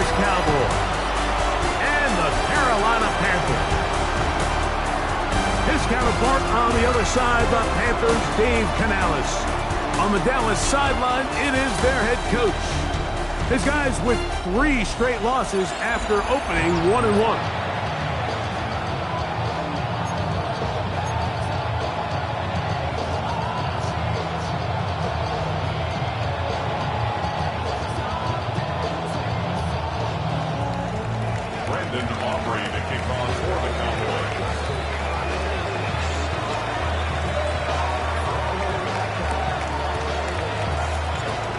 Dallas Cowboys and the Carolina Panthers. His counterpart on the other side, the Panthers, Dave Canales. On the Dallas sideline, it is their head coach. His guys with 3 straight losses after opening 1-1.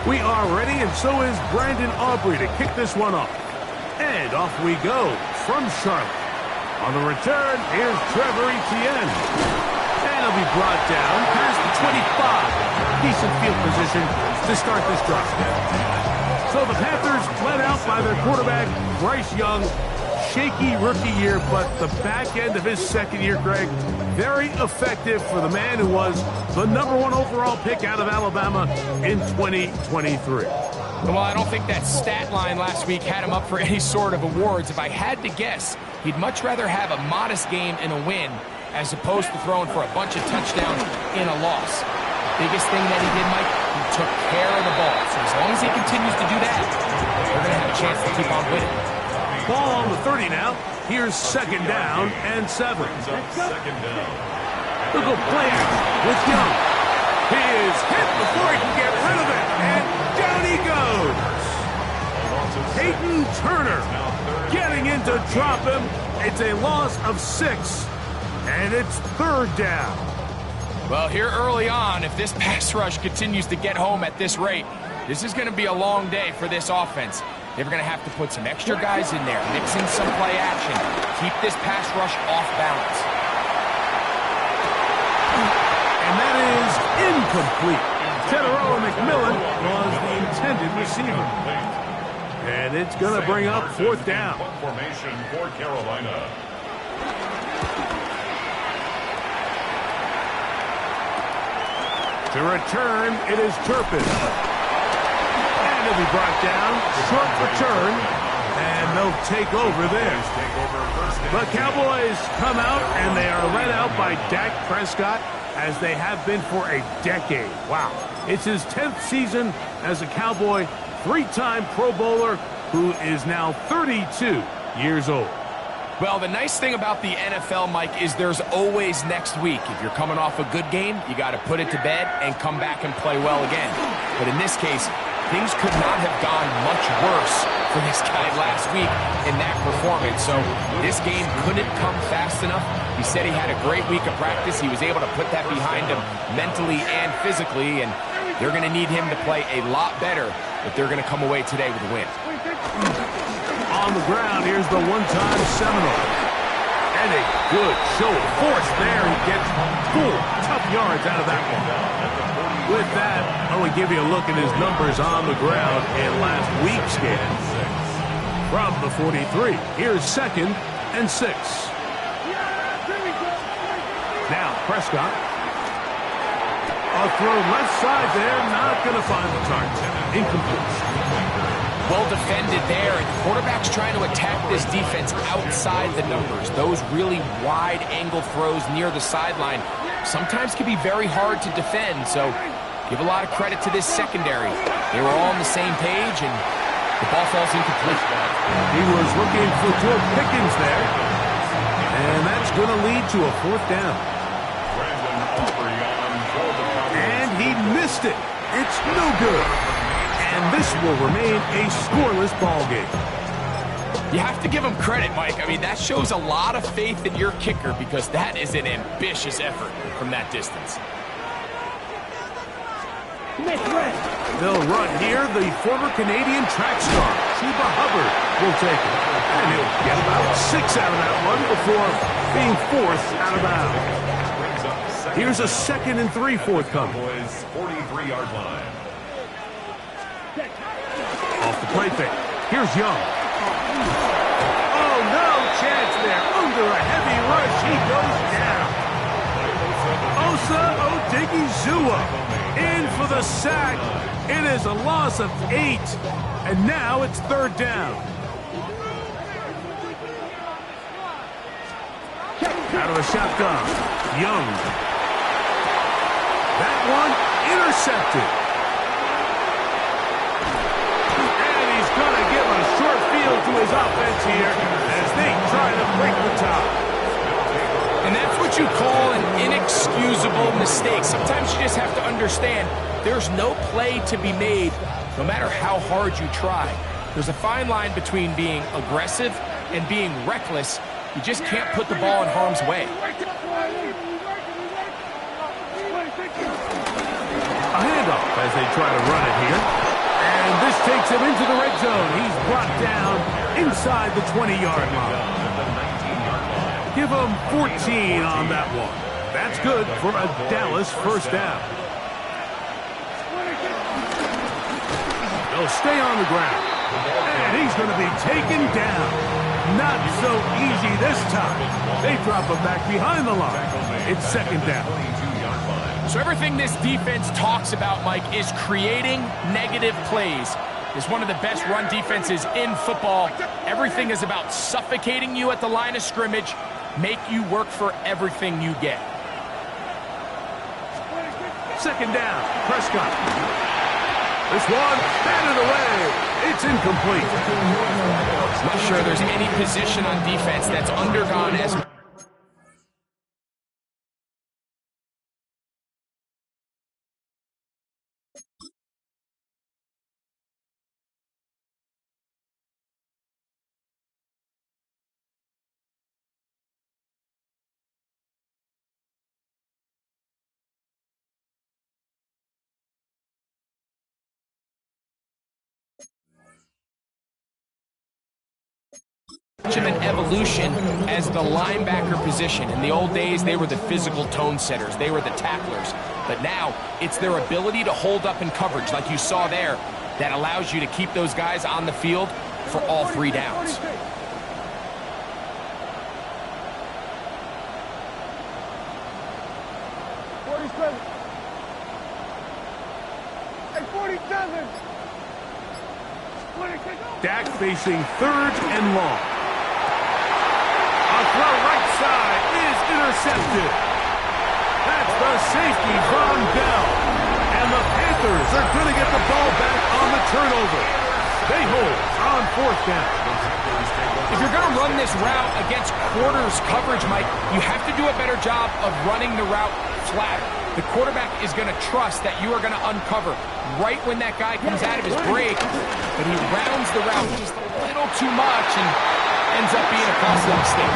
We are ready, and so is Brandon Aubrey to kick this one off. And off we go from Charlotte. On the return, here's Trevor Etienne. And he'll be brought down past the 25. Decent field position to start this drive. So the Panthers led out by their quarterback, Bryce Young. Shaky rookie year, but the back end of his second year, Greg, very effective for the man who was the #1 overall pick out of Alabama in 2023. Well, I don't think that stat line last week had him up for any sort of awards. If I had to guess, he'd much rather have a modest game and a win as opposed to throwing for a bunch of touchdowns in a loss. Biggest thing that he did, Mike, he took care of the ball. So as long as he continues to do that, they're going to have a chance to keep on winning. Ball on the 30 now. Here's 2nd down and 7. They'll go play with Young. He is hit before he can get rid of it. And down he goes. Peyton Turner getting in to drop him. It's a loss of 6. And it's 3rd down. Well, here early on, if this pass rush continues to get home at this rate, this is going to be a long day for this offense. They're going to have to put some extra guys in there, mix in some play action, keep this pass rush off balance. And that is incomplete. Teteroa McMillan was the intended receiver. And it's going to bring up 4th down. Formation for Carolina. To return, it is Turpin. He'll be brought down, short return, and they'll take over there. The Cowboys come out, and they are led out by Dak Prescott, as they have been for a decade. Wow. It's his 10th season as a Cowboy, 3-time Pro Bowler, who is now 32 years old. Well, the nice thing about the NFL, Mike, is there's always next week. If you're coming off a good game, you got to put it to bed and come back and play well again. But in this case, things could not have gone much worse for this guy last week in that performance. So this game couldn't come fast enough. He said he had a great week of practice. He was able to put that behind him mentally and physically, and they're going to need him to play a lot better if they're going to come away today with a win. On the ground, here's the one-time Seminole. And a good show of force there. He gets 4 tough yards out of that one. With that, I want to give you a look at his numbers on the ground in last week's game. From the 43, here's 2nd and 6. Now, Prescott. A throw left side there, not going to find the target. Incomplete. Well defended there, and the quarterback's trying to attack this defense outside the numbers. Those really wide angle throws near the sideline sometimes can be very hard to defend, so give a lot of credit to this secondary. They were all on the same page, and the ball falls incomplete. He was looking for George Pickens there, and that's going to lead to a 4th down. And he missed it. It's no good. And this will remain a scoreless ball game. You have to give him credit, Mike. I mean, that shows a lot of faith in your kicker because that is an ambitious effort from that distance. They'll run here. The former Canadian track star, Chuba Hubbard, will take it. And he'll get about 6 out of that one before being forced out of bounds. Here's a 2nd and 3 forthcoming. 43-yard line. Off the play fake. Here's Young. Oh, no chance there. Under a heavy rush, he goes down. Osa Odigizua in for the sack. It is a loss of 8. And now it's 3rd down. Out of the shotgun. Young. That one intercepted. And he's going to give a short field to his offense here as they try to break the tie. And that's what you call an inexcusable mistake. Sometimes you just have to understand there's no play to be made no matter how hard you try. There's a fine line between being aggressive and being reckless. You just can't put the ball in harm's way. A handoff as they try to run it here. And this takes him into the red zone. He's brought down inside the 20-yard line. Give him 14 on that one. That's good for a Dallas first down. They'll stay on the ground. And he's going to be taken down. Not so easy this time. They drop him back behind the line. It's second down. So everything this defense talks about, Mike, is creating negative plays. It's one of the best run defenses in football. Everything is about suffocating you at the line of scrimmage, make you work for everything you get. Second down, Prescott. This one, batted away. It's incomplete. I'm not sure there's any position on defense that's undergone as an evolution as the linebacker position. In the old days, they were the physical tone setters. They were the tacklers. But now, it's their ability to hold up in coverage, like you saw there, that allows you to keep those guys on the field for all three downs. Dak facing third and long. A throw right side is intercepted. That's the safety, Von Bell. And the Panthers are going to get the ball back on the turnover. They hold on fourth down. If you're going to run this route against quarters coverage, Mike, you have to do a better job of running the route flatter. The quarterback is going to trust that you are going to uncover right when that guy comes out of his break, but he rounds the route just a little too much and ends up being a costly mistake.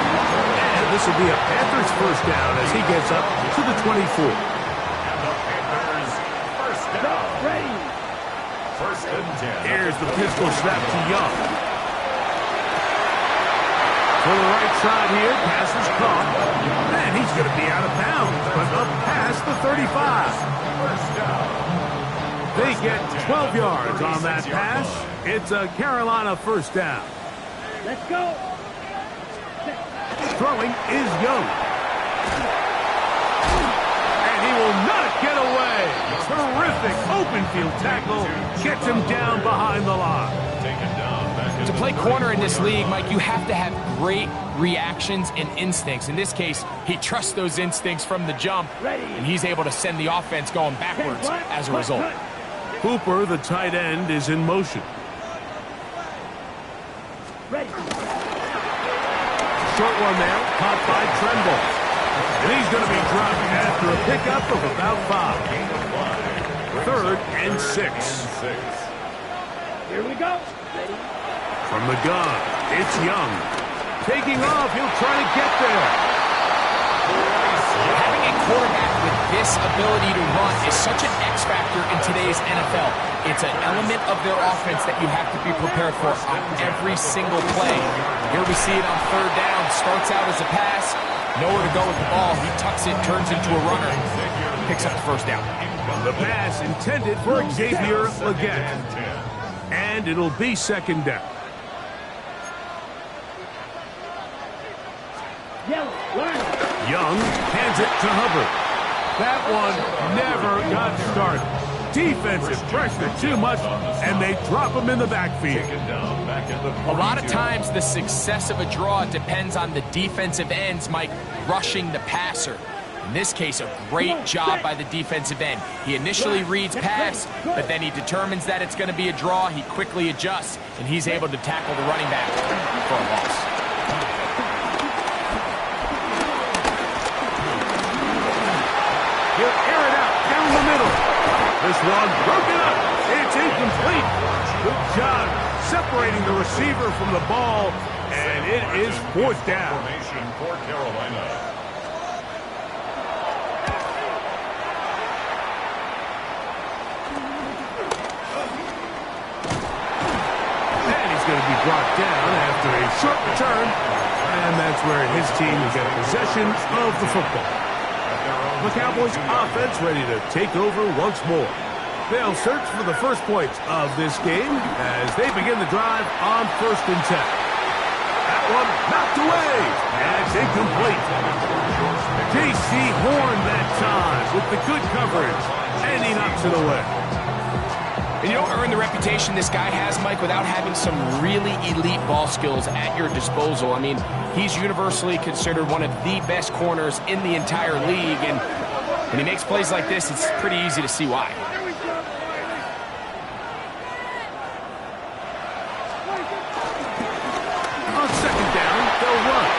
And this will be a Panthers first down as he gets up to the 24. And the Panthers first down. Ready. First and 10. Here's the pistol snap to Young. To the right side here, pass is caught. And he's going to be out of bounds, but up past the 35. First down. They get 12 yards on that pass. It's a Carolina first down. Let's go. Throwing is Young. And he will not get away. Terrific open field tackle. Gets him down behind the line. Taken down back To play corner in this league, Mike, you have to have great reactions and instincts. In this case, he trusts those instincts from the jump, and he's able to send the offense going backwards as a result. Hooper, the tight end, is in motion. Ready. Short one there, caught by Tremble. And he's going to be dropped after a pickup of about 5. Third and 6. Here we go. Ready. From the gun, it's Young. Taking off, he'll try to get there. Having a quarterback with this ability to run is such an X factor in today's NFL. It's an element of their offense that you have to be prepared for on every single play. Here we see it on third down. Starts out as a pass. Nowhere to go with the ball. He tucks it, turns into a runner. Picks up the first down. The pass intended for Xavier Legette. And it'll be second down. Young hands it to Hubbard. That one never got started. Defensive pressure too much, and they drop him in the backfield. A lot of times the success of a draw depends on the defensive ends, Mike, rushing the passer. In this case, a great job by the defensive end. He initially reads pass, but then he determines that it's going to be a draw. He quickly adjusts, and he's able to tackle the running back for a loss. He'll air it out down the middle. This one broken up. It's incomplete. Good job separating the receiver from the ball, and it is fourth down. Formation for Carolina. Going to be brought down after a short return, and that's where his team will get possession of the football. The Cowboys offense ready to take over once more. They'll search for the first points of this game as they begin the drive on 1st and 10. That one knocked away, and it's incomplete. J.C. Horn that time with the good coverage, and he knocks it away. And you don't earn the reputation this guy has, Mike, without having some really elite ball skills at your disposal. I mean, he's universally considered one of the best corners in the entire league, and when he makes plays like this, it's pretty easy to see why. On 2nd down, they'll run.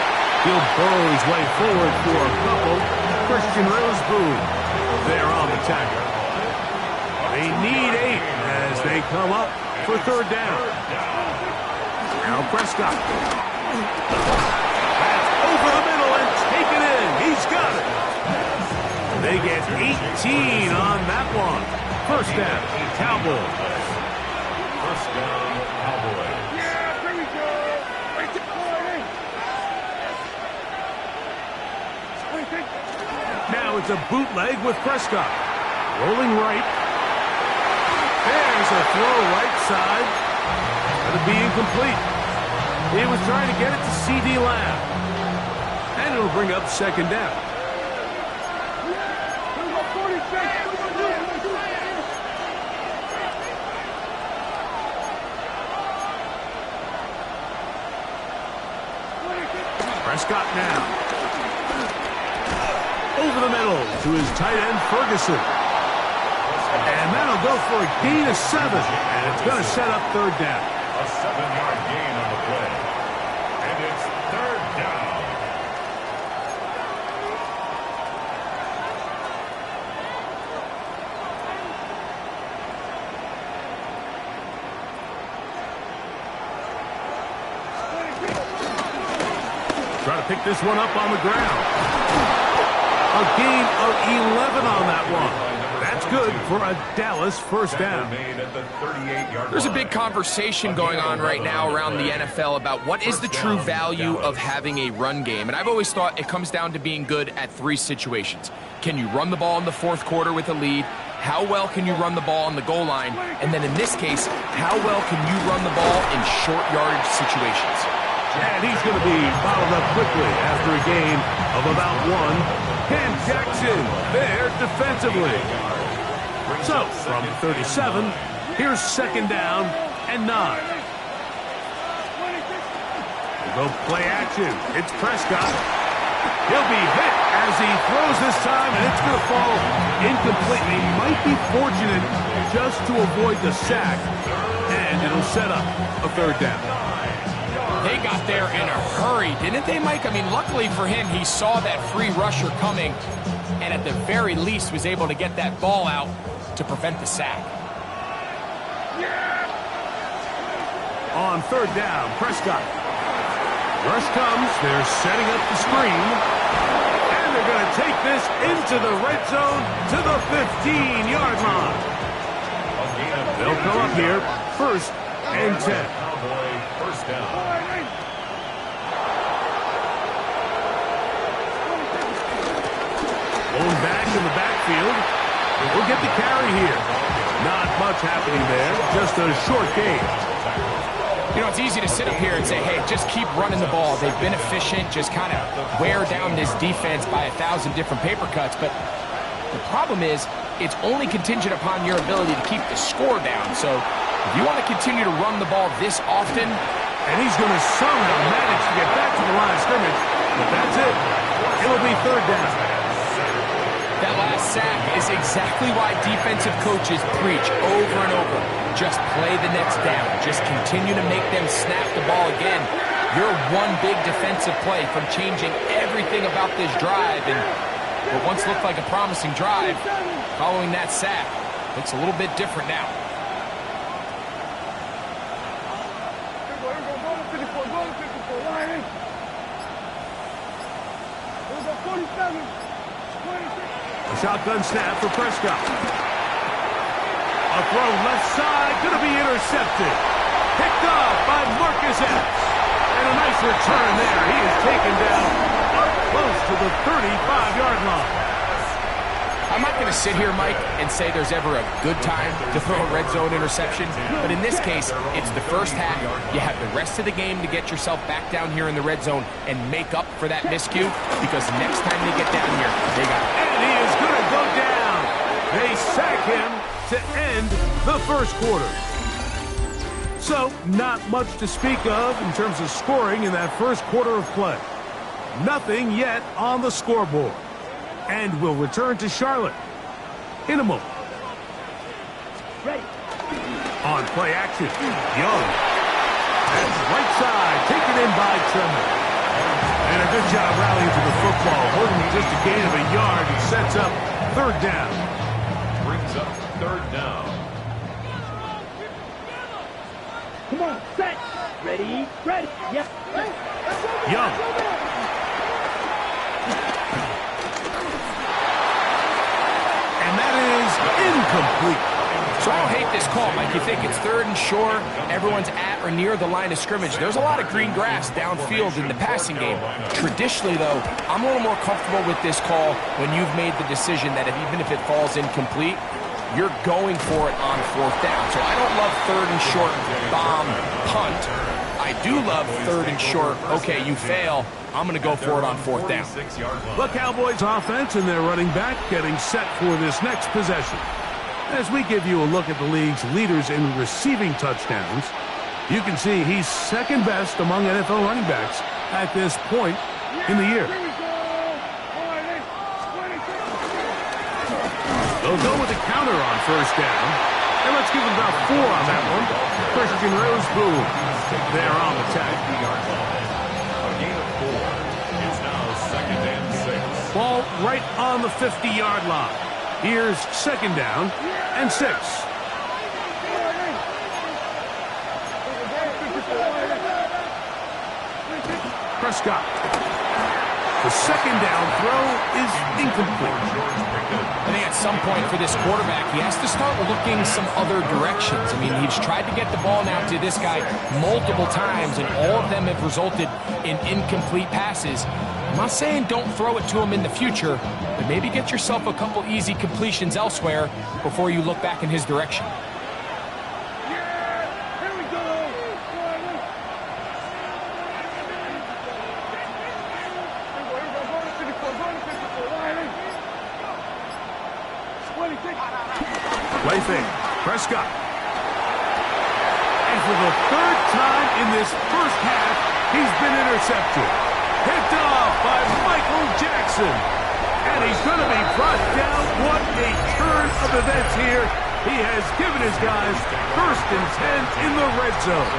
He'll burrow his way forward for a couple. Christian Roseboom there on the tackle. They need 8 as they come up for 3rd down. Now Prescott. That's over the middle and taken in. He's got it. They get 18 on that one. 1st down, Cowboys. 1st down, Cowboys. Yeah, here we go. Now it's a bootleg with Prescott. Rolling right. There's a throw right side. That'll be incomplete. He was trying to get it to C.D. Lamb. And it'll bring up 2nd down. Prescott now. Over the middle to his tight end, Ferguson. And that'll go for a gain of 7. And it's going to set up 3rd down. A 7-yard gain on the play. And it's 3rd down. Try to pick this one up on the ground. A gain of 11 on that one. That's good for a Dallas 1st down. There's a big conversation going on right now around the NFL about what is the true value of having a run game. And I've always thought it comes down to being good at 3 situations. Can you run the ball in the 4th quarter with a lead? How well can you run the ball on the goal line? And then in this case, how well can you run the ball in short yardage situations? And he's going to be bottled up quickly after a gain of about 1. Ken Jackson there defensively. So, from 37, here's 2nd down and 9. We'll go play action. It's Prescott. He'll be hit as he throws this time, and it's going to fall incomplete. He might be fortunate just to avoid the sack, and it'll set up a 3rd down. They got there in a hurry, didn't they, Mike? I mean, luckily for him, he saw that free rusher coming, and at the very least was able to get that ball out to prevent the sack. On 3rd down, Prescott. Rush comes. They're setting up the screen. And they're going to take this into the red zone to the 15-yard line. They'll come up here 1st and 10. Cowboy 1st down. Going back in the backfield. We'll get the carry here. Not much happening there. Just a short gain. You know, it's easy to sit up here and say, hey, just keep running the ball. They've been efficient. Just kind of wear down this defense by 1,000 different paper cuts. But the problem is it's only contingent upon your ability to keep the score down. So if you want to continue to run the ball this often, and he's going to somehow manage to get back to the line of scrimmage, but that's it. It'll be third down. That last sack is exactly why defensive coaches preach over and over. Just play the next down. Just continue to make them snap the ball again. You're one big defensive play from changing everything about this drive. And what once looked like a promising drive, following that sack, looks a little bit different now. A shotgun snap for Prescott. A throw left side, going to be intercepted. Picked up by Marcus Epps. And a nice return there. He is taken down up close to the 35-yard line. I'm not going to sit here, Mike, and say there's ever a good time to throw a red zone interception. But in this case, it's the first half. You have the rest of the game to get yourself back down here in the red zone and make up for that miscue, because next time they get down here, they got it. And he is going to go down. They sack him to end the first quarter. So, not much to speak of in terms of scoring in that first quarter of play. Nothing yet on the scoreboard. And we'll return to Charlotte in a moment. Ready. On play action, Young. That's right side, taken in by Tremor. And a good job rallying to the football, holding just a gain of a yard. It sets up third down. Brings up third down. Come on, set. Ready, ready. Yep. Young. And that is incomplete. So I don't hate this call, Mike. You think it's third and short, everyone's at or near the line of scrimmage. There's a lot of green grass downfield in the passing game. Traditionally, though, I'm a little more comfortable with this call when you've made the decision that even if it falls incomplete, you're going for it on fourth down. So I don't love third and short, bomb, punt. I do love third and short. Okay, you fail. I'm going to go for it on fourth down. The Cowboys offense and their running back getting set for this next possession. As we give you a look at the league's leaders in receiving touchdowns, you can see he's second best among NFL running backs at this point in the year. They'll go with a counter on first down. And let's give him about 4 on that one. Christian Roseboom there on the tag. A gain of 4. It's now second and 6. Ball right on the 50-yard line. Here's second down and 6. Prescott. The second down throw is incomplete. I think at some point for this quarterback, he has to start looking some other directions. I mean, he's tried to get the ball now to this guy multiple times, and all of them have resulted in incomplete passes. I'm not saying don't throw it to him in the future, but maybe get yourself a couple easy completions elsewhere before you look back in his direction. Play fake. Prescott. And for the third time in this first half, he's been intercepted. Picked off by Michael Jackson. And he's going to be brought down. What a turn of events here. He has given his guys first and 10 in the red zone.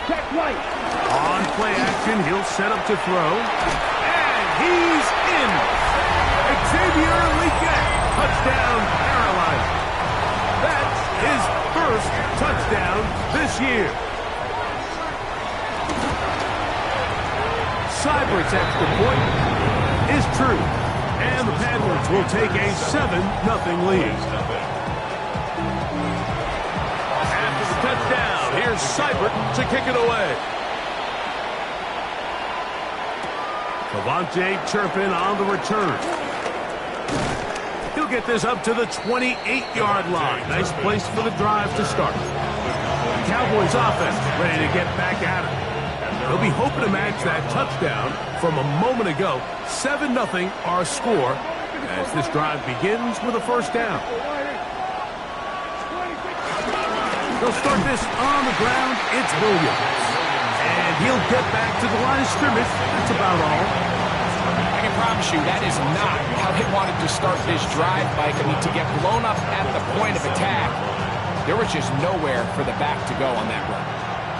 Check right. On play action, he'll set up to throw. And he's in. Xavier Leggett, touchdown paralyzed. That's his first touchdown this year. Seibert's extra point is true. And the Panthers will take a 7-0 lead. After the touchdown, here's Seibert to kick it away. Devontae Turpin on the return. He'll get this up to the 28-yard line. Nice place for the drive to start. Cowboys offense ready to get back at it. They'll be hoping to match that touchdown from a moment ago. 7-0 our score as this drive begins with a first down. They'll start this on the ground. It's Williams. And he'll get back to the line of scrimmage. That's about all. I can promise you that is not how they wanted to start this drive, Mike. I mean, to get blown up at the point of attack, there was just nowhere for the back to go on that run.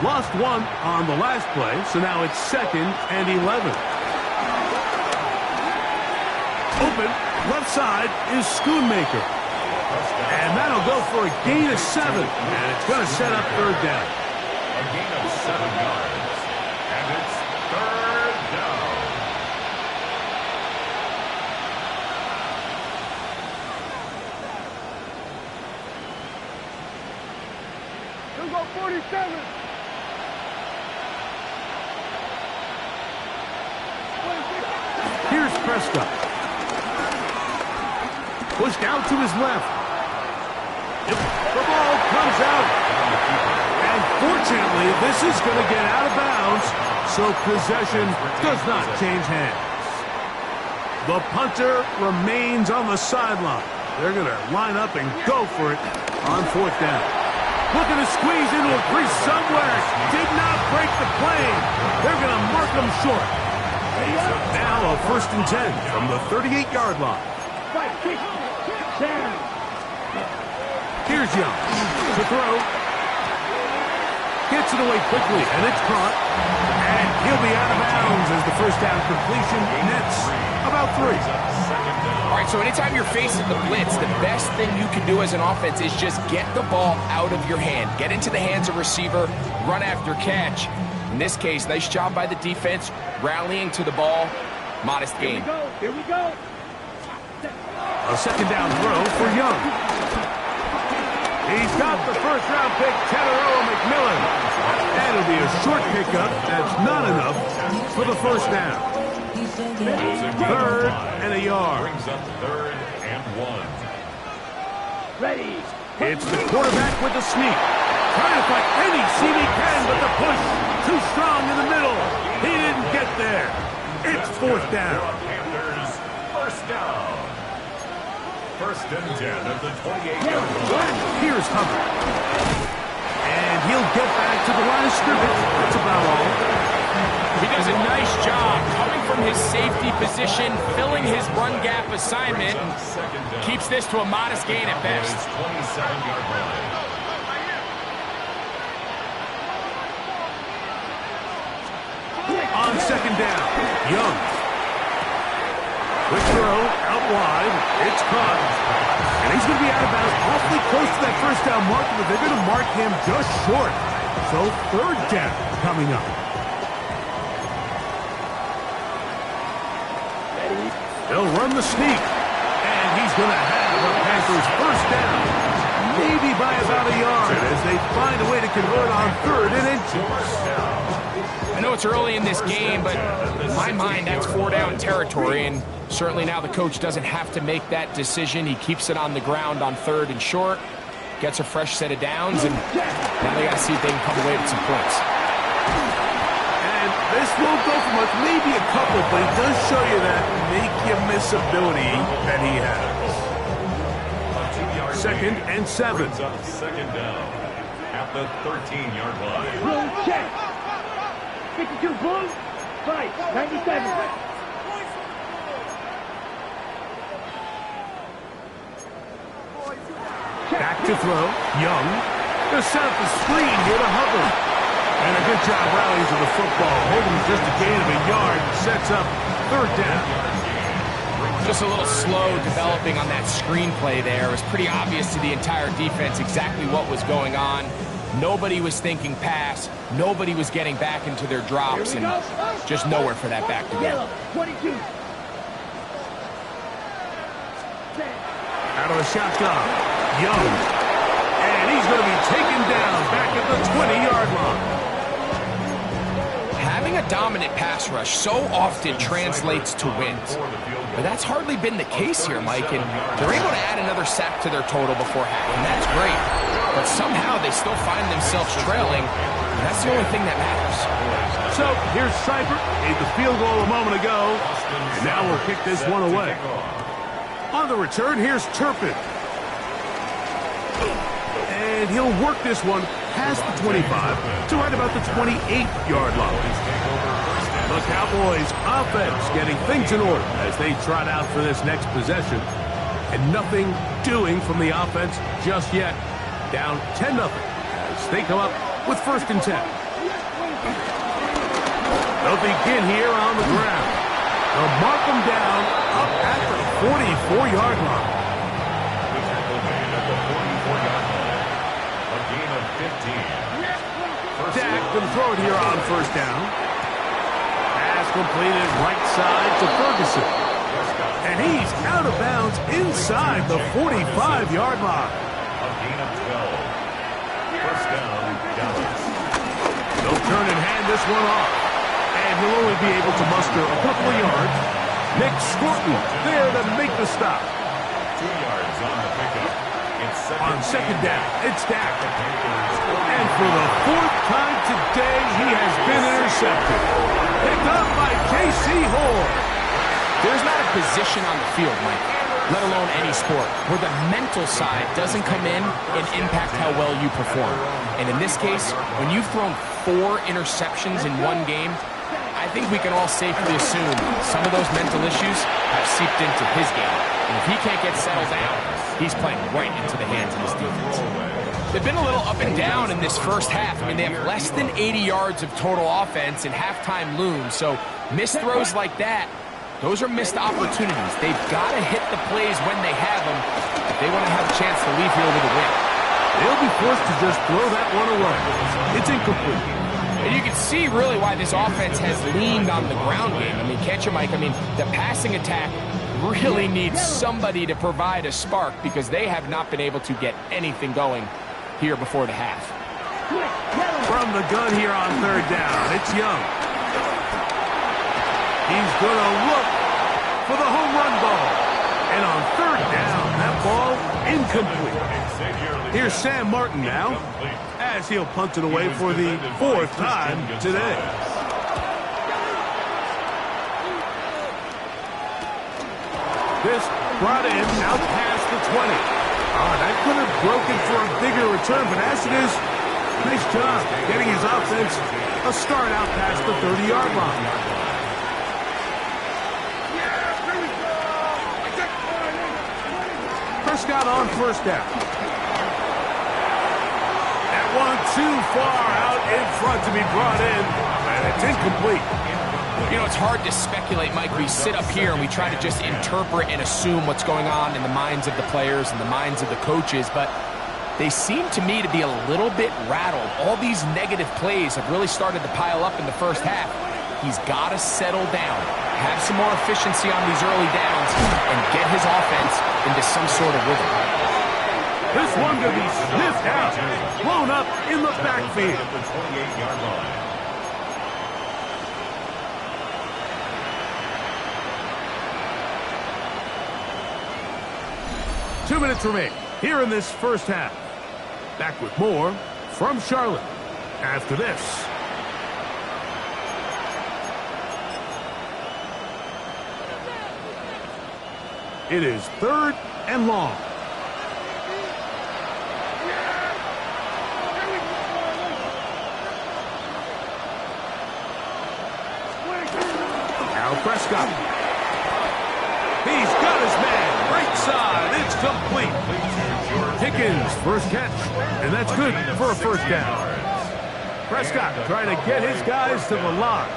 Lost one on the last play, so now it's 2nd and 11. Open, left side is Schoonmaker. And that'll go for a gain of 7. And it's going to set up third down. A gain of 7 yards. And it's third down. He'll go 47. Here's Prescott. Pushed out to his left. Yep, the ball comes out. And fortunately, this is going to get out of bounds, so possession does not change hands. The punter remains on the sideline. They're going to line up and go for it on 4th down. Looking to squeeze into a crease somewhere. Did not break the plane. They're going to mark him short. Now a 1st and 10 from the 38-yard line. Here's Young to throw. Gets it away quickly, and it's caught. And he'll be out of bounds as the first down completion nets about 3. All right, so anytime you're facing the blitz, the best thing you can do as an offense is just get the ball out of your hand. Get into the hands of receiver, run after catch. In this case, nice job by the defense, rallying to the ball. Modest gain. Here we go. A 2nd down throw for Young. He's got the first-round pick, Teteroa McMillan. That'll be a short pickup. That's not enough for the first down. 3rd and a yard. Brings up 3rd and 1. Ready. It's the quarterback with the sneak. Trying to find any seam he can, but the push too strong in the middle. He didn't get there. It's 4th down. Panthers, first down. 1st and 10 of the 28-yard line. Here's Hubbard. And he'll get back to the line of scrimmage. That's about all. He does a nice job coming from his safety position, filling his run gap assignment. Keeps this to a modest gain at best. 27-yard line. On 2nd down, Young. Quick throw, out wide. It's caught. And he's going to be out of bounds awfully close to that first down mark, but they're going to mark him just short. So 3rd down coming up. They'll run the sneak. And he's going to have the Panthers' first down. Maybe by about a yard as they find a way to convert on 3rd and inches. I know it's early in this game, but in my mind, that's 4-down territory, and certainly now the coach doesn't have to make that decision. He keeps it on the ground on 3rd and short, gets a fresh set of downs, and now they got to see if they can come away with some points. And this won't go for much, maybe a couple, but it does show you that make-you-miss ability that he has. 2nd and 7. Brings up 2nd down at the 13-yard line. Roll check. 52 Bulls. Fight. 97. Back to throw. Young. Gonna set up the screen here to Hubbard. And a good job rallying to the football. Holding just a gain of a yard. Sets up 3rd down. Just a little slow developing on that screenplay there. It was pretty obvious to the entire defense exactly what was going on. Nobody was thinking pass. Nobody was getting back into their drops, and just nowhere for that back to go. Yellow. 22. Out of the shotgun. Young. And he's going to be taken down back at the 20-yard line. Having a dominant pass rush so often translates to wins. But that's hardly been the case here, Mike, and they're able to add another sack to their total before half, and that's great. but somehow they still find themselves trailing. And that's the only thing that matters. So here's Seibert, made the field goal a moment ago, and now we'll kick this one away. On the return, here's Turpin. And he'll work this one past the 25 to right about the 28-yard line. The Cowboys' offense getting things in order as they trot out for this next possession. And nothing doing from the offense just yet. Down 10-0 as they come up with 1st and 10. They'll begin here on the ground. They'll mark them down up at the 44-yard line. Dak can throw it here on 1st down. Pass completed right side to Ferguson. And he's out of bounds inside the 45-yard line. A gain of 12. 1st down, Dallas. They'll turn and hand this one off. And he'll only be able to muster a couple of yards. Nick Scorton there to make the stop. 2 yards on the pickup. On 2nd down, it's Dak. And for the 4th time today, he has been intercepted. Picked up by J.C. Horn. There's not a position on the field, Mike, let alone any sport, where the mental side doesn't come in and impact how well you perform. And in this case, when you've thrown 4 interceptions in one game, I think we can all safely assume some of those mental issues have seeped into his game. And if he can't get settled down, he's playing right into the hands of his defense. They've been a little up and down in this first half. I mean, they have less than 80 yards of total offense and halftime looms. So missed throws like that, those are missed opportunities. They've got to hit the plays when they have them if they want to have a chance to leave here with a win. They'll be forced to just throw that one away. It's incomplete. And you can see really why this offense has leaned on the ground game. I mean, can't you, Mike? I mean, the passing attack really needs somebody to provide a spark because they have not been able to get anything going here before the half. From the gun here on 3rd down, it's Young. He's going to look for the home run ball. And on 3rd down, that ball incomplete. Here's Sam Martin now, as he'll punt it away for the 4th time today. This brought in out past the 20. That could have broken for a bigger return, but as it is, nice job getting his offense a start out past the 30-yard line. Prescott on 1st down. That one too far out in front to be brought in, and it's incomplete. You know, it's hard to speculate, Mike. We sit up here and we try to just interpret and assume what's going on in the minds of the players and the minds of the coaches, but they seem to me to be a little bit rattled. All these negative plays have really started to pile up in the first half. He's got to settle down, have some more efficiency on these early downs, and get his offense into some sort of rhythm. This one to be sniffed out, blown up in the backfield. The 28-yard line. Two minutes remain here in this first half. Back with more from Charlotte after this. It is 3rd and long. Now Prescott. He's got his man. Right side. It's complete. Pickens, first catch. And that's good for a 1st down. Prescott trying to get his guys to the line.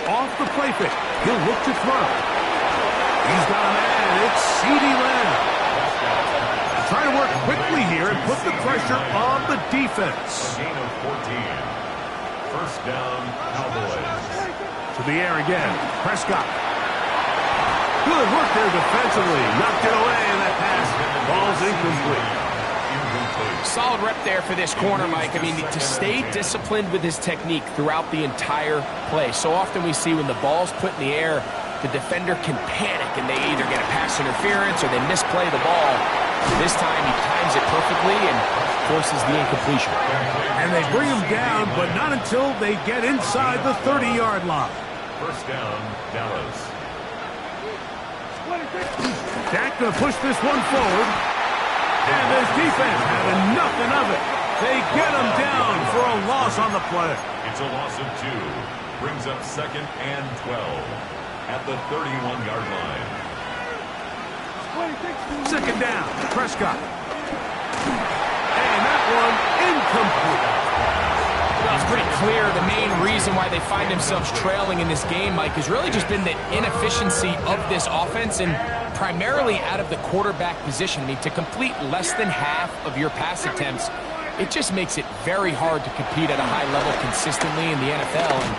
Off the play fake. He'll look to throw. He's got a man. It's CeeDee Lamb. Trying to work quickly here and put the pressure on the defense. A gain of 14. 1st down, Cowboys. To the air again. Prescott. Good work there defensively. Knocked it away, and that pass ball's incomplete. Solid rep there for this corner, Mike. I mean, to stay disciplined with his technique throughout the entire play. So often we see when the ball's put in the air, the defender can panic and they either get a pass interference or they misplay the ball. This time he times it perfectly and forces the incompletion. And they bring him down, but not until they get inside the 30-yard line. First down, Dallas. Dak going to push this one forward. And this defense having nothing of it. They get him down for a loss on the play. It's a loss of 2. Brings up 2nd and 12 at the 31-yard line. 2nd down, Prescott. And that one incomplete. Well, it's pretty clear the main reason why they find themselves trailing in this game, Mike, has really just been the inefficiency of this offense and primarily out of the quarterback position. I mean, to complete less than half of your pass attempts, it just makes it very hard to compete at a high level consistently in the NFL. And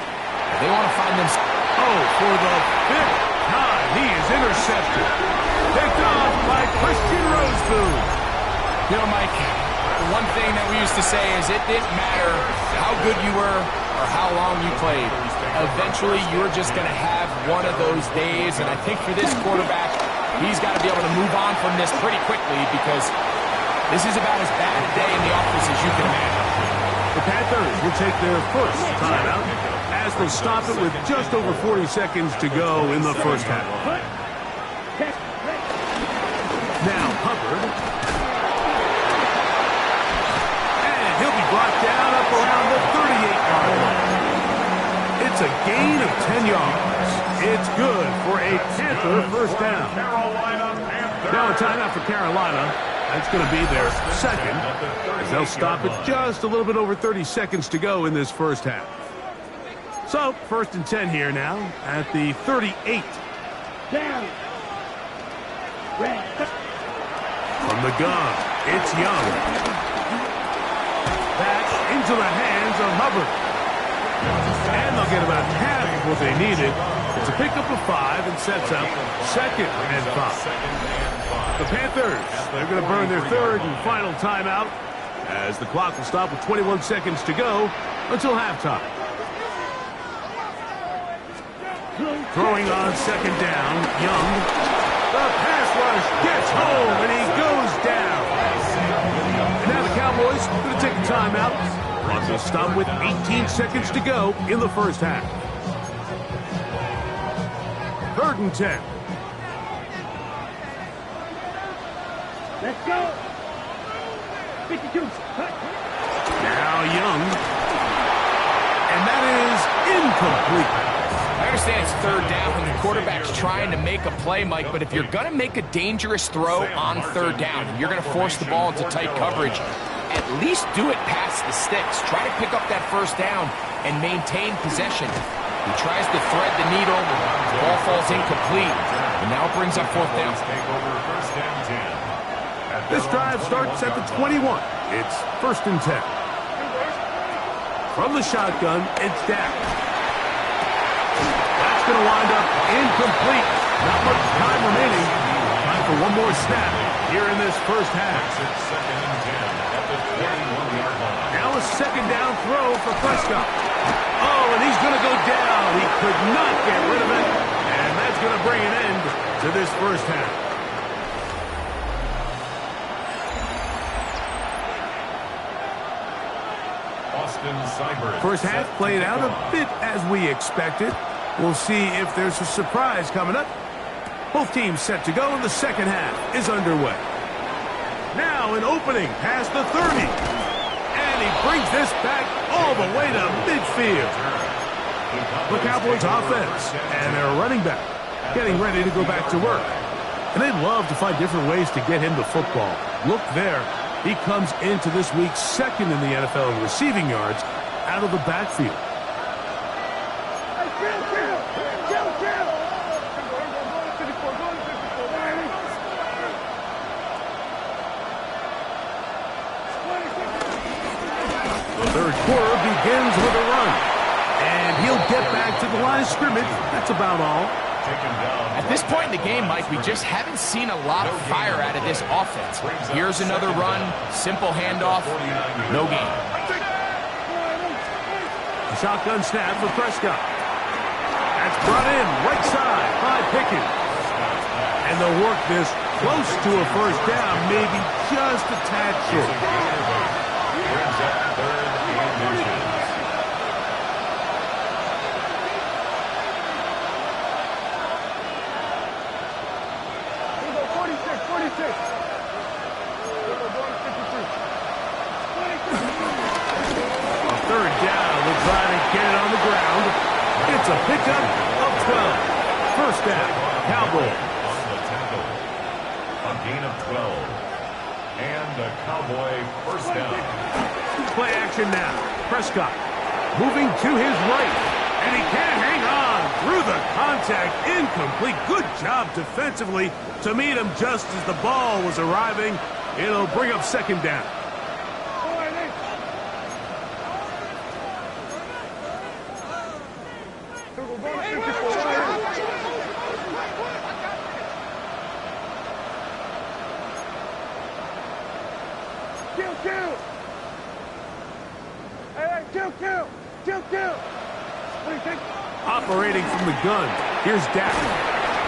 they want to find themselves. Oh, for the 5th time, he is intercepted. Picked off by Christian Roseboom. You know, Mike, one thing that we used to say is it didn't matter how good you were or how long you played. Eventually, you're just going to have one of those days, and I think for this quarterback, he's got to be able to move on from this pretty quickly because this is about as bad a day in the office as you can imagine. The Panthers will take their first timeout as they stop it with just over 40 seconds to go in the first half. Now Hubbard. And he'll be brought down up around the 38-yard line. It's a gain of 10 yards. It's good for a Panther first down. Now a timeout for Carolina. That's going to be their second, as they'll stop it just a little bit over 30 seconds to go in this first half. So, 1st and 10 here now at the 38. Down. From the gun, it's Young. Back into the hands of Hubbard. And they'll get about half of what they needed. It's a pickup of 5 and sets up 2nd and 5. The Panthers, they're going to burn their 3rd and final timeout as the clock will stop with 21 seconds to go until halftime. Throwing on 2nd down, Young. The pass rush gets home and he goes down. And now the Cowboys are going to take a timeout. Clock will stop with 18 seconds to go in the first half. 3rd and 10. Let's go. 52. Now Young. And that is incomplete. I understand it's 3rd down and the quarterback's trying to make a play, Mike, but if you're going to make a dangerous throw on 3rd down and you're going to force the ball into tight coverage, at least do it past the sticks. Try to pick up that 1st down and maintain possession. He tries to thread the needle, the ball falls incomplete, and now it brings up 4th down. This drive starts at the 21. It's 1st and 10. From the shotgun, it's Dak. That's going to wind up incomplete. Not much time remaining. Time for one more snap here in this first half. Now a 2nd down throw for Prescott. Oh, and he's going to go down. He could not get rid of it. And that's going to bring an end to this first half. First half played out a bit as we expected. We'll see if there's a surprise coming up. Both teams set to go, and the second half is underway. Now an opening past the 30. And he brings this back all the way to midfield. The Cowboys offense and their running back getting ready to go back to work. And they'd love to find different ways to get him the football. Look there. He comes into this week 2nd in the NFL in receiving yards out of the backfield. The 3rd quarter begins with a run. And he'll get back to the line of scrimmage. That's about all. At this point in the game, Mike, we just haven't seen a lot of fire out of this offense. Here's another run, simple handoff, no gain. A shotgun snap for Prescott. That's brought in right side by Pickens. And they'll work this close to a first down, maybe just a tad short. Brings up third and inches. Third down, we'll try to get it on the ground. It's a pickup of 12. First down, Cowboys. On the tackle. A gain of 12. And a Cowboy first down. Play action now. Prescott moving to his right. And he can't hang on through the contact. Incomplete. Good job defensively to meet him just as the ball was arriving. It'll bring up second down. Operating from the gun, here's Dak.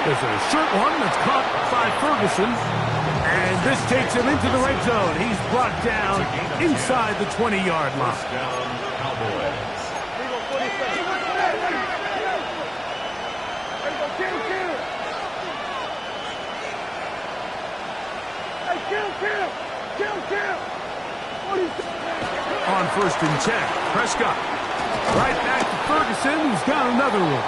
There's a short one that's caught by Ferguson, and this takes him into the red zone. He's brought down inside the 20-yard line. First down, Cowboys. On first and 10, Prescott. Right back to Ferguson, who's got another one.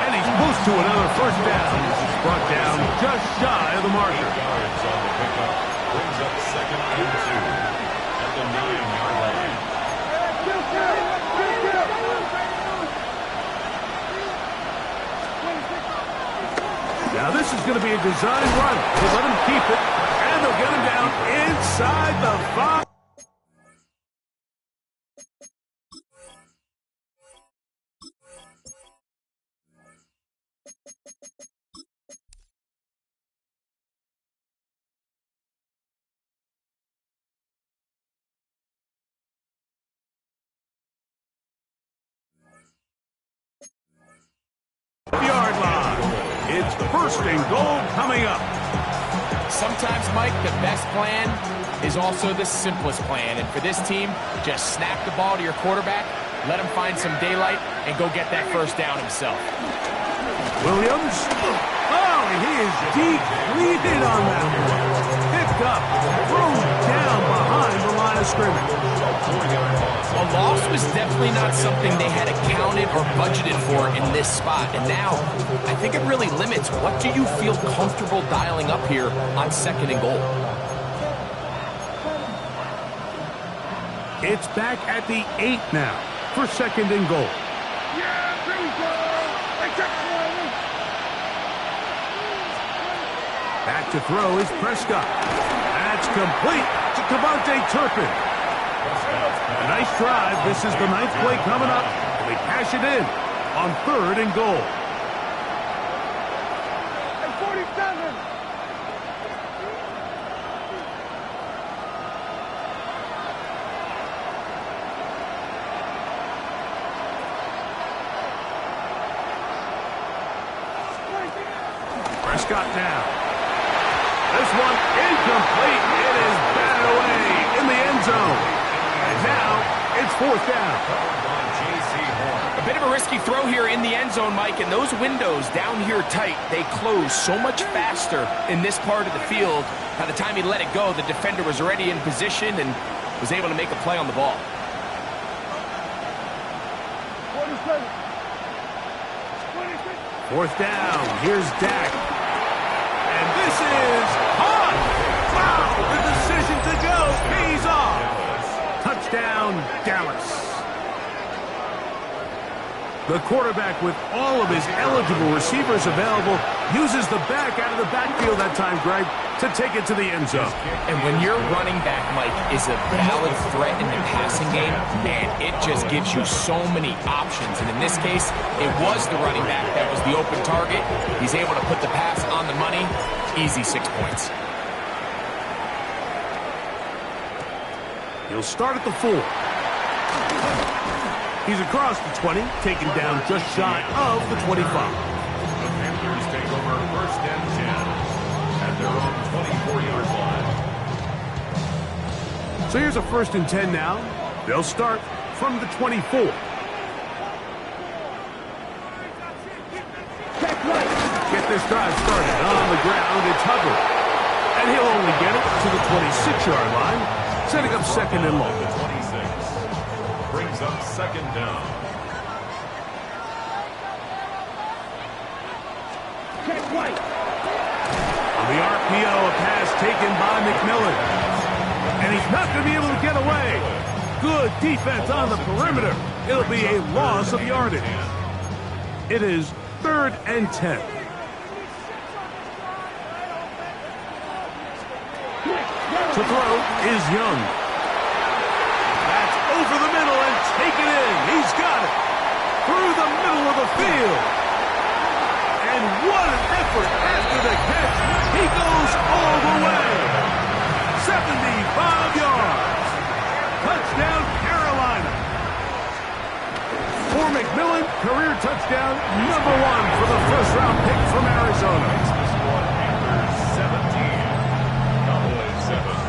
And he's close to another first down. He's brought down just shy of the marker. 8 yards on the pickup. Brings up second and 2 at the 9-yard line. Now this is going to be a design run. They let him keep it, and they'll get him down inside the 5. Yard line. It's first and goal coming up. Sometimes, Mike, the best plan is also the simplest plan. And for this team, just snap the ball to your quarterback, let him find some daylight, and go get that first down himself. Williams. Oh, he is depleted on that one. Picked up, thrown down behind the line of scrimmage. A loss was definitely not something they had accounted or budgeted for in this spot. And now, I think it really limits what do you feel comfortable dialing up here on second and goal. It's back at the 8 now for second and goal. Back to throw is Prescott. That's complete to Devontae Turpin. A nice drive. This is the 9th play coming up. They cash it in on third and goal. Prescott now. This one incomplete. It is batted away in the end zone. And now it's fourth down. A bit of a risky throw here in the end zone, Mike, and those windows down here tight, they close so much faster in this part of the field. By the time he let it go, the defender was already in position and was able to make a play on the ball. Fourth down. Here's Dak. And this is on. Wow, the decision to go pays off. Touchdown, Dallas. The quarterback, with all of his eligible receivers available, uses the back out of the backfield that time, Greg, to take it to the end zone. And when your running back, Mike, is a valid threat in the passing game, man, it just gives you so many options. And in this case, it was the running back that was the open target. He's able to put the pass on the money. Easy 6 points. He'll start at the 4. He's across the 20, taken down just shy of the 25. The Panthers take over first and 10 at their own 24-yard line. So here's a first and 10 now. They'll start from the 24. Get this drive started on the ground. It's Hubbard. And he'll only get it to the 26-yard line, setting up second and long. The 26 brings up second down. On the RPO, a pass taken by McMillan. And he's not going to be able to get away. Good defense on the perimeter. It'll be a loss of yardage. It is 3rd and 10. To throw is Young. That's over the middle and taken in. He's got it. Through the middle of the field. And what an effort after the catch. He goes all the way. 75 yards. Touchdown, Carolina. For McMillan, career touchdown number 1 for the first-round pick from Arizona. The score, Panthers 17, Cowboys 7.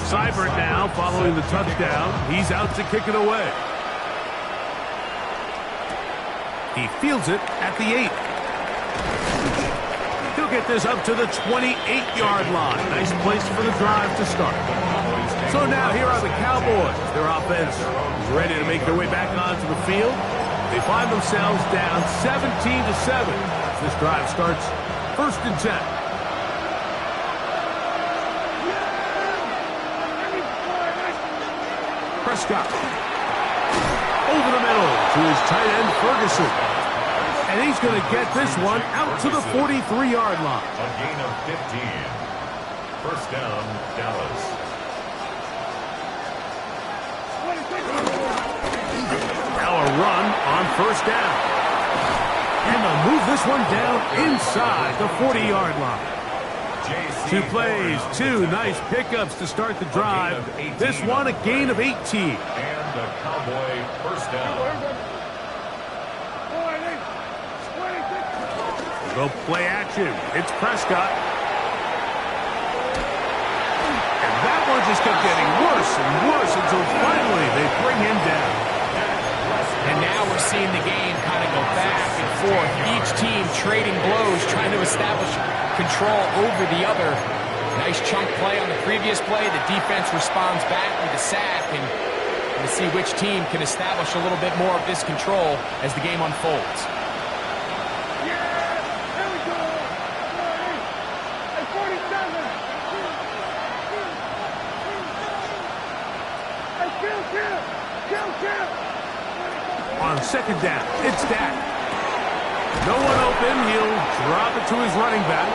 Seibert now following the touchdown. He's out to kick it away. He fields it at the 8. He'll get this up to the 28-yard line. Nice place for the drive to start. So now here are the Cowboys. Their offense is ready to make their way back onto the field. They find themselves down 17-7. This drive starts 1st and 10. Prescott. Over the middle to his tight end, Ferguson. And he's going to get this one out to the 43-yard line. A gain of 15. First down, Dallas. Now a run on first down. And they'll move this one down inside the 40-yard line. 2 plays, 2 nice pickups to start the drive. This one a gain of 18. And a Cowboy first down. Go play action. It's Prescott. And that one just kept getting worse and worse until finally they bring him down. And now we're seeing the game kind of go back and forth. Each team trading blows, trying to establish control over the other. Nice chunk play on the previous play. The defense responds back with a sack, and we'll see which team can establish a little bit more of this control as the game unfolds. On second down, it's Dak. No one open. He'll drop it to his running back.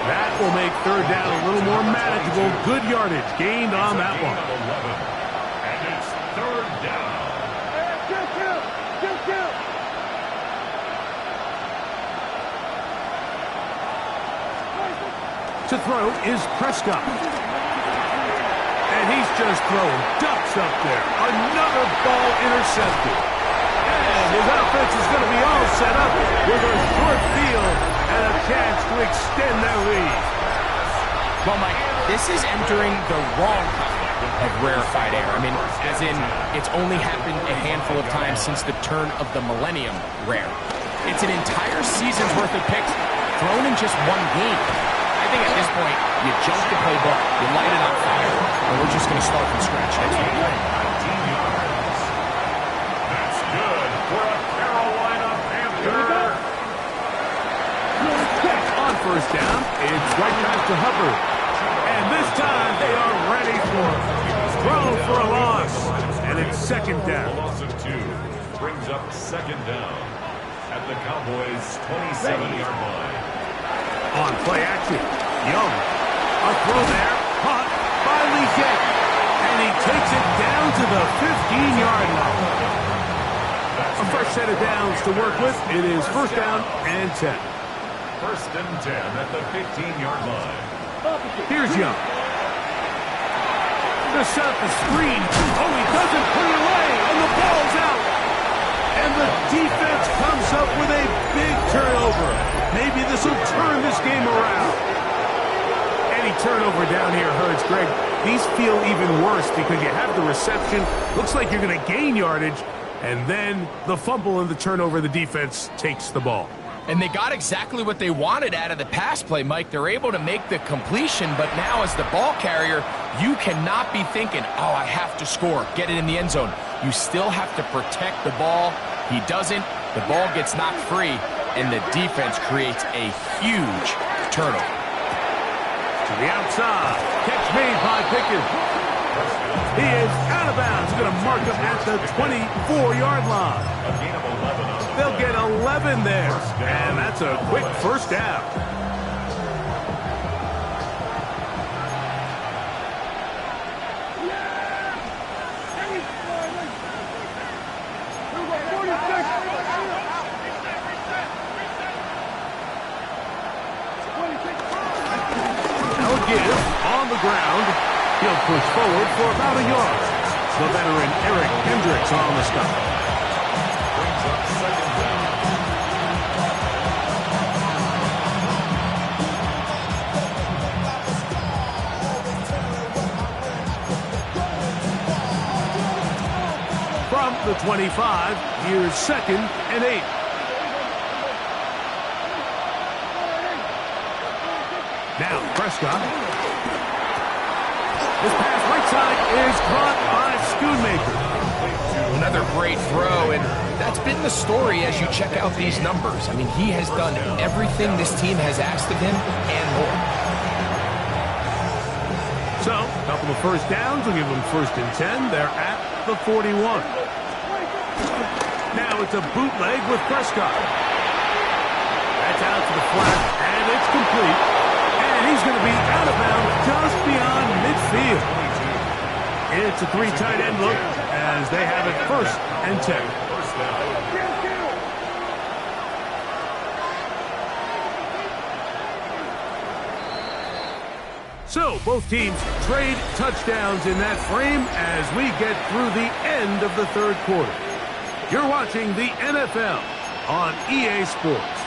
That will make third down a little more manageable. Good yardage gained on that one. And it's third down. To throw is Prescott. And he's just throwing ducks up there. Another ball intercepted. And his offense is going to be all set up with a short field and a chance to extend their lead. Well, Mike, this is entering the wrong kind of rarefied air. I mean, as in, it's only happened a handful of times since the turn of the millennium rare. It's an entire season's worth of picks thrown in just one game. I think at this point, you jump the playbook, you light it on fire, and we're just going to start from scratch next week. 19 yards. That's good for a Carolina Panther. On first down, it's right back to Hubbard. And this time they are ready for it. Throw for a loss. And it's second down. A loss of 2 brings up second down at the Cowboys' 27-yard line. On play action, Young. A throw there, caught by Leggett. And he takes it down to the 15-yard line. That's A fresh set of downs to work with. It is first down and 10. First and 10 at the 15-yard line. Here's Young. To set up the screen. Oh, he doesn't put it away, and the ball's out. And the defense comes up with a big turnover. Maybe this will turn this game around. Any turnover down here hurts, Greg. These feel even worse because you have the reception. Looks like you're going to gain yardage. And then the fumble and the turnover, the defense takes the ball. And they got exactly what they wanted out of the pass play, Mike. They're able to make the completion, but now as the ball carrier, you cannot be thinking, oh, I have to score, get it in the end zone. You still have to protect the ball. He doesn't. The ball gets knocked free, and the defense creates a huge turnover. To the outside. Catch made by Pickens. He is out of bounds. He's going to mark him at the 24-yard line. They'll get 11 there, and that's a quick first down. Now give on the ground. He'll push forward for about a yard. The veteran Eric Hendricks on the stop. From the 25, here's second and 8. Now Prescott. This pass right side is caught by Schoonmaker. Another great throw, and that's been the story as you check out these numbers. I mean, he has done everything this team has asked of him and more. So, a couple of first downs will give them first and 10. They're at the 41. Now it's a bootleg with Prescott. That's out to the flat, and it's complete. And he's going to be out of bounds just beyond midfield. It's a 3 tight end look as they have it first and 10. So both teams trade touchdowns in that frame as we get through the end of the third quarter. You're watching the NFL on EA Sports.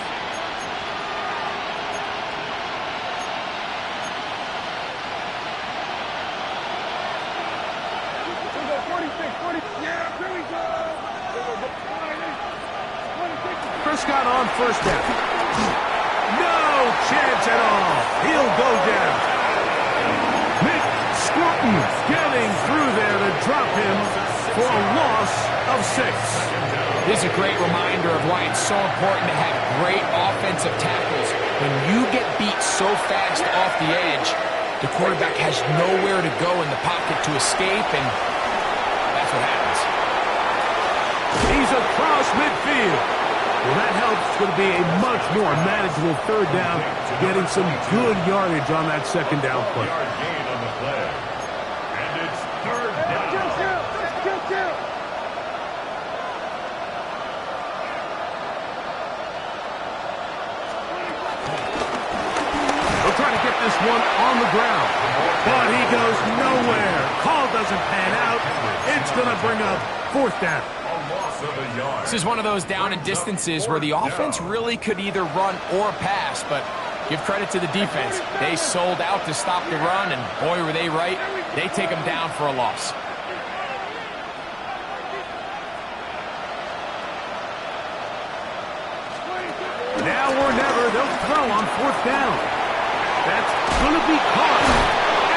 Prescott on first down. No chance at all. He'll go down. Nick Scruton getting through there to drop him for a loss of 6. This is a great reminder of why it's so important to have great offensive tackles. When you get beat so fast off the edge, the quarterback has nowhere to go in the pocket to escape, and that's what happens. He's across midfield. Well, that helps. It's going to be a much more manageable third down, getting some good yardage on that second down play. Gain on the play. And it's third down. They'll try to get this one on the ground, but he goes nowhere. Call doesn't pan out. It's going to bring up fourth down. This is one of those down and distances where the offense really could either run or pass, but give credit to the defense. They sold out to stop the run, and boy, were they right. They take them down for a loss. Now or never, they'll throw on fourth down. That's going to be caught,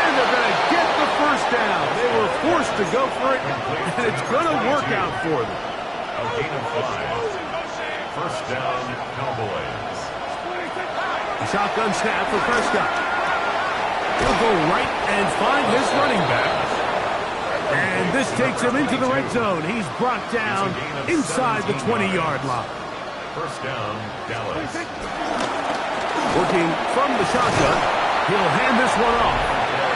and they're going to get the first down. They were forced to go for it, and it's going to work out for them. A gain of 5. First down, Cowboys. A shotgun snap for Prescott. He'll go right and find his running back. And this takes him into the red zone. He's brought down inside the 20-yard line. First down, Dallas. Working from the shotgun, he'll hand this one off.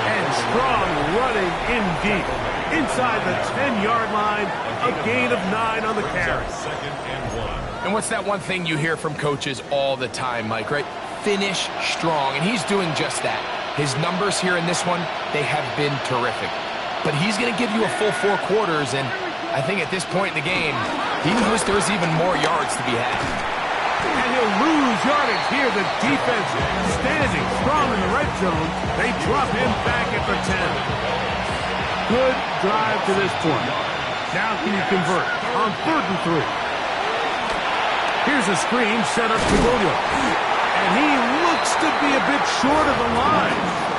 And strong running in deep. Inside the 10-yard line, a gain of 9 on the carry. Second and 1. And what's that one thing you hear from coaches all the time, Mike, right? Finish strong, and he's doing just that. His numbers here in this one, they have been terrific. But he's going to give you a full 4 quarters, and I think at this point in the game, he knows there's even more yards to be had. And he'll lose yardage here. The defense standing strong in the red zone. They drop him back at the 10. Good drive to this point. Now can you convert on 3rd and 3? Here's a screen set up to Williams. And he looks to be a bit short of the line.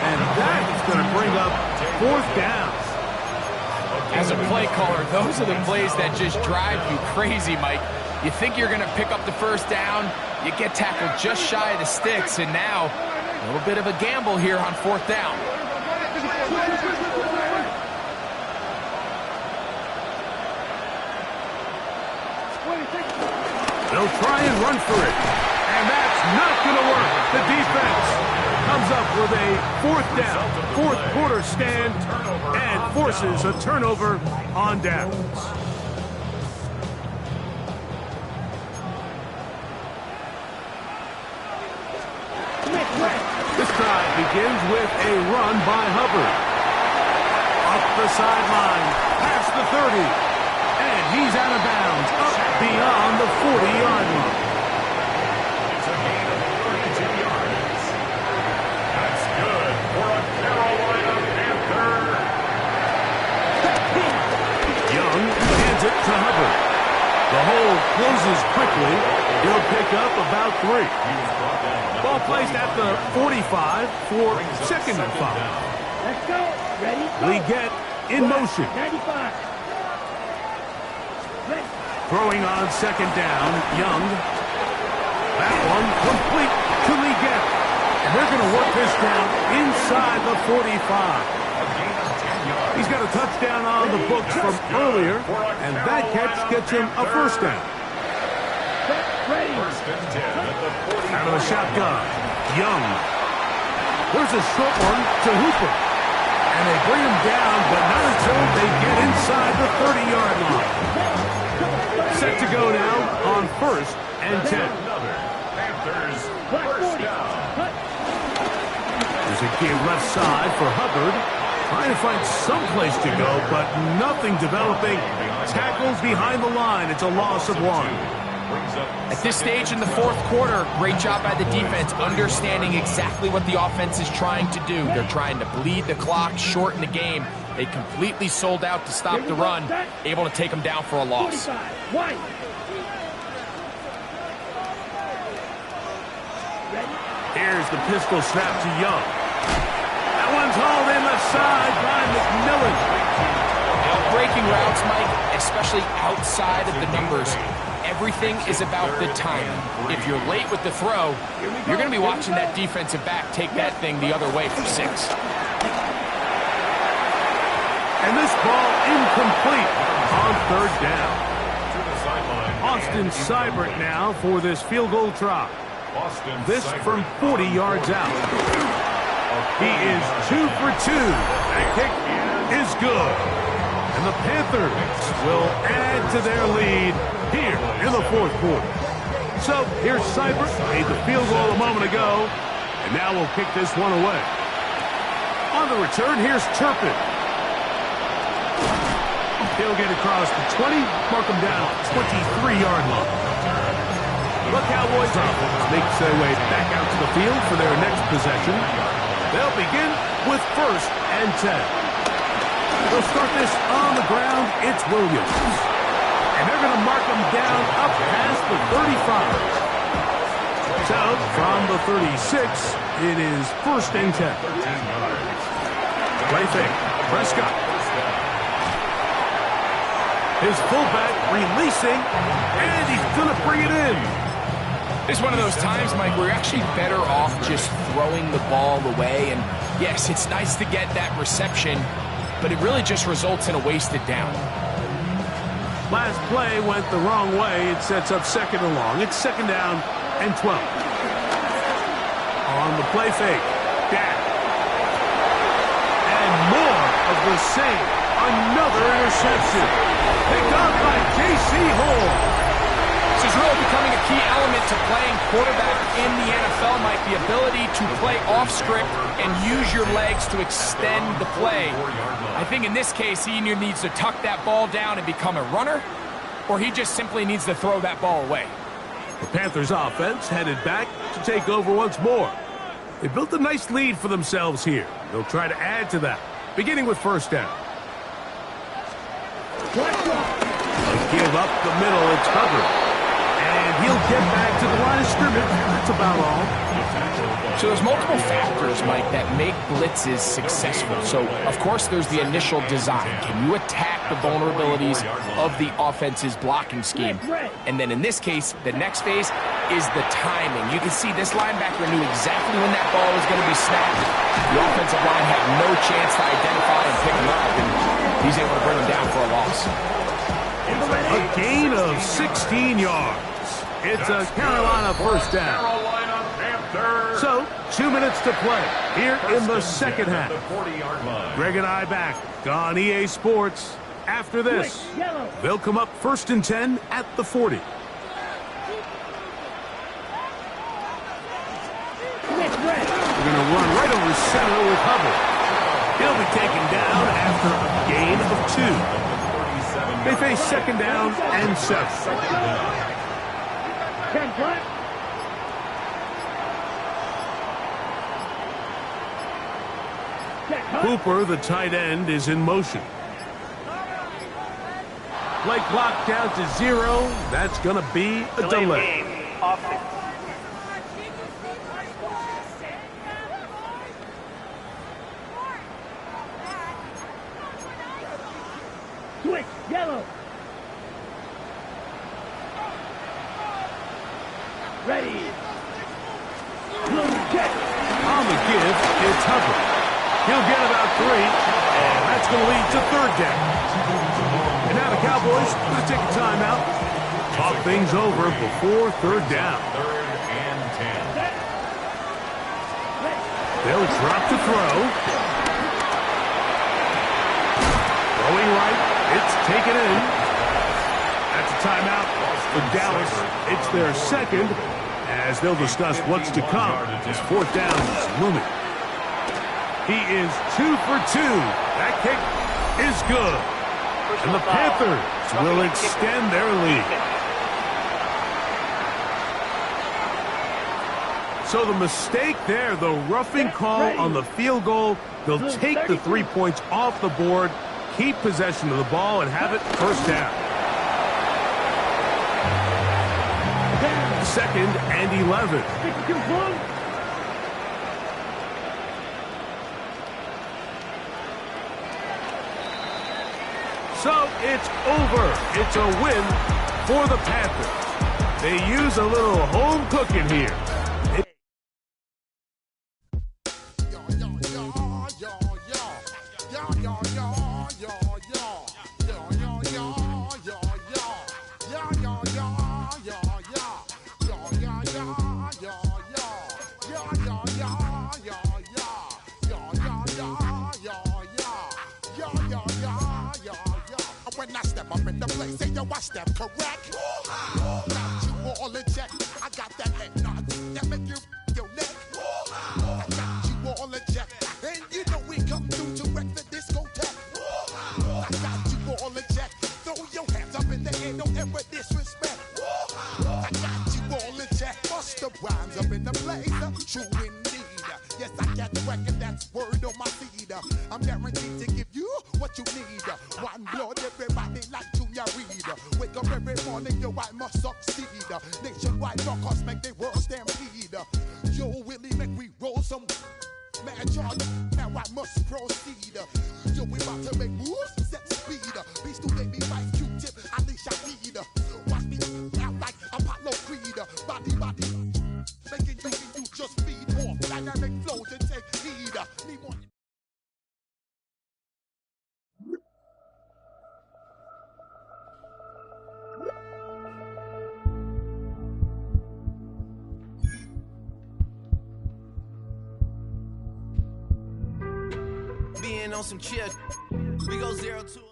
And that is going to bring up 4th down. As a play caller, those are the plays that just drive you crazy, Mike. You think you're going to pick up the 1st down, you get tackled just shy of the sticks, and now a little bit of a gamble here on 4th down. They'll try and run for it, and that's not going to work. The defense comes up with a 4th down, 4th quarter stand, and forces a turnover on downs. This drive begins with a run by Hubbard. Up the sideline, past the 30, and he's out of bounds, up beyond the 40-yard line. It's a gain of 32 yards. That's good for a Carolina Panther. Young hands it to Hubbard. The hole closes quickly. He'll pick up about 3. Ball placed at the 45 for 2nd and 5. Let's go. Ready? Go. Leggett in motion. 95. Ready. Throwing on 2nd down, Young. That one complete to Leggett. And they're going to work this down inside the 45. He's got a touchdown on the books from earlier, and that catch gets him a 1st down. Ready. Out of the shotgun, Young. There's a short one to Hooper. And they bring him down, but not until they get inside the 30-yard line. Set to go now on 1st and 10. Panthers, 1st down. There's a give left side for Hubbard. Trying to find some place to go, but nothing developing. Tackled behind the line. It's a loss of 1. At this stage in the 4th quarter, great job by the defense, understanding exactly what the offense is trying to do. They're trying to bleed the clock, shorten the game. They completely sold out to stop the run, able to take them down for a loss. Here's the pistol snap to Young. That one's hauled in the side by McMillan. Breaking routes, Mike, especially outside of the numbers, everything is about the timing. If you're late with the throw, you're going to be watching that defensive back take that thing the other way for 6. And this ball incomplete on 3rd down. Austin Seibert now for this field goal try. This from 40 yards out. He is 2 for 2. That kick is good. And the Panthers will add to their lead here in the 4th quarter. So here's Seibert, made the field goal a moment ago, and now we'll kick this one away. On the return, here's Turpin. He'll get across the 20, mark him down at 23-yard line. The Cowboys offense makes their way back out to the field for their next possession. They'll begin with 1st and 10. They'll start this on the ground. It's Williams. And they're going to mark him down up past the 35. So, from the 36, it is 1st and 10. Play fake. Prescott. His fullback releasing, and he's going to bring it in. It's one of those times, Mike, where you're actually better off just throwing the ball away. And yes, it's nice to get that reception, but it really just results in a wasted down. Last play went the wrong way. It sets up 2nd and long. It's 2nd down and 12. On the play fake. Dak. And more of the same. Another interception. Picked up by J.C. Hall. This is really becoming a key element to playing quarterback in the NFL, Mike. The ability to play off script and use your legs to extend the play. I think in this case, he either needs to tuck that ball down and become a runner, or he just simply needs to throw that ball away. The Panthers offense headed back to take over once more. They built a nice lead for themselves here. They'll try to add to that, beginning with first down. A give up the middle, it's Hubbard. And he'll get back to the line of scrimmage. That's about all. So there's multiple factors, Mike, that make blitzes successful. So, of course, there's the initial design. Can you attack the vulnerabilities of the offense's blocking scheme? And then in this case, the next phase is the timing. You can see this linebacker knew exactly when that ball was going to be snapped. The offensive line had no chance to identify and pick him up, and he's able to bring him down for a loss. A gain of 16 yards. It's a Carolina first down. So, 2 minutes to play here in the second half. Greg and I back on EA Sports. After this, they'll come up 1st and 10 at the 40. We're going to run right over center with Hubbard. He'll be taken down after a gain of 2. They face second down and 7. Cooper, the tight end, is in motion. Play clock down to 0. That's going to be a delay. Switch, yellow. Ready. Blue check. On the give, it's Hubbard. He'll get about 3, and that's going to lead to 3rd down. And now the Cowboys going to take a timeout. Talk things over before 3rd down. 3rd and 10. They'll drop to throw. Throwing right. It's taken in. That's a timeout for Dallas. It's their second, as they'll discuss what's to come. This 4th down is looming. He is 2 for 2. That kick is good. And the Panthers will extend their lead. So the mistake there, the roughing call on the field goal, they'll take the 3 points off the board, keep possession of the ball, and have it 1st down. 2nd and 11. So it's over. It's a win for the Panthers. They use a little home cooking here. When I step up in the place, say yo, I step correct. Got you all in check. I got that head nod that make you your neck. I got you all in check, and you know we come through to wreck the discotheque. I got you all in check. Throw your hands up in the air, don't ever disrespect. I got you all in check. Bust the rhymes up in the place, true indeed. Yes, I got the record, that's word on my feed. I'm guaranteed to give you what you need. One blood, everybody like Junior Reed. Wake up every morning, yo, I must succeed. Nationwide rockers make the world stampede. Yo, Willie, make we roll some mad charge. Now I must proceed. Yo, we about to make moves, set speed. Be student, be vice Q-tip, I leash I need. Watch me out like Apollo Creed. Body, making you just feed off. Dynamic flows and take heed. Need more. on some chill. We go 0-2.